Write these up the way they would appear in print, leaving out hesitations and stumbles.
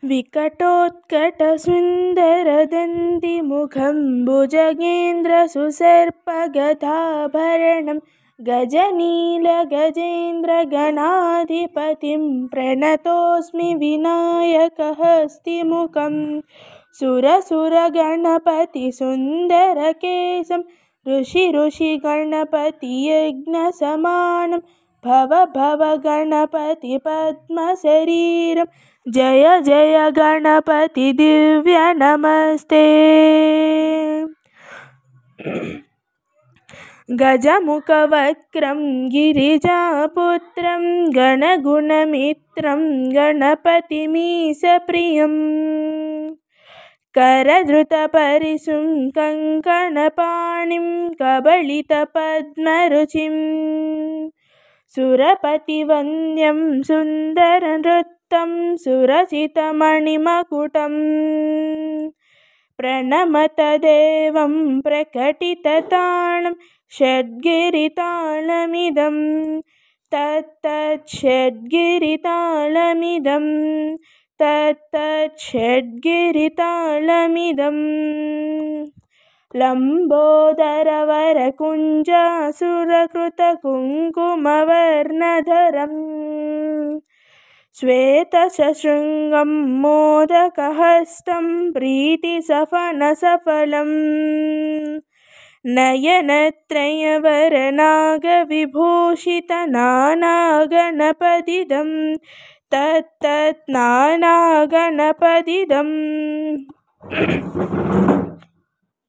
विकटोत्कटसुन्दरदन्तिमुखं भुजगेन्द्रसुसर्पगदाभरणं गजनीलगजेन्द्रगणाधिपतिं प्रणतोऽस्मि विनायकहस्तिमुखं सुरसुरगणपतिसुन्दरकेशं ऋषिगणपतियज्ञसमानं भव भव गणपति पद्मशरीरं जय जय गणपति दिव्य नमस्ते। गजमुखवक्त्रं गिरिजापुत्रं गणगुणमित्रं गणपतिमीशप्रियं करधृतपरिशुं कङ्कणपाणिं कबलितपद्मरुचिं सुरपतिवन्द्यं सुन्दरनृत्तं सुरचितमणिमकुटं प्रणमत देवं प्रकटिततालं षड्गिरितालमिदं तत्तच्छड्गिरितालमिदं तत्तच्छड्गिरितालमिदं लम्बोदरवरकुञ्जासुरकृतकुङ्कुमवर्णधरं श्वेतशृङ्गं मोदकहस्तं प्रीतिसफनसफलं नयनत्रयवरनागविभूषितनानागणपतिदं तत्तन्नानागणपतिदम्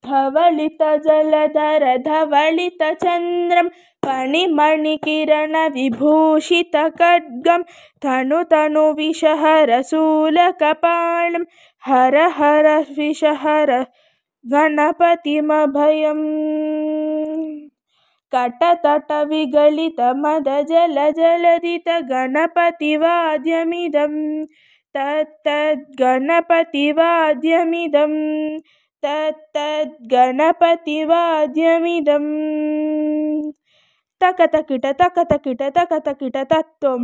धवलितजलधर धवलितचन्द्रं फणिमणिकिरणविभूषितखड्गं धनुतनुविषहरशूलकपालं हर हर विषहर गणपतिमभयम् कटतटविगलितमदजलजलधितगणपतिवाद्यमिदं तत्तद्गणपतिवाद्यमिदं तत्तद्गणपतिवाद्यमिदं तकतकिट तकतकिट तकतकिट तत्त्वं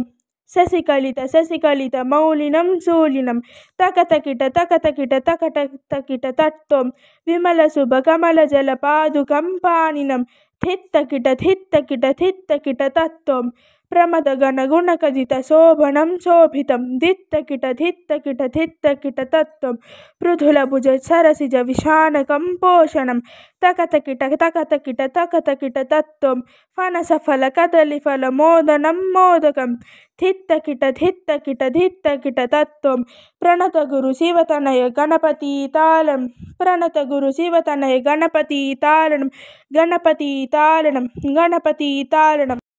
शशिकलितमौलिनं शूलिनं तकतकिट तकतकिट तकतकिट तत्त्वं विमलशुभकमलजलपादुकं पाणिनं थित्तकिट थित्तकिट थित्तकिट तत्त्वं प्रमदगणगुणकजितशोभनं शोभितं धित्तकिट धित्तकिट धित्तकिट तत्त्वं मृदुलभुजसरसिजविशानकं पोषणं तकतकिट तकतकिट तकतकिट तत्त्वं फनसफलकदलीफलमोदनं मोदकं धित्तकिट धित्तकिट धित्तकिट तत्त्वं प्रणतगुरुशिवतनय गणपतितालं प्रणतगुरुशिवतनय गणपतितालनं गणपतितालनं गणपतितालनं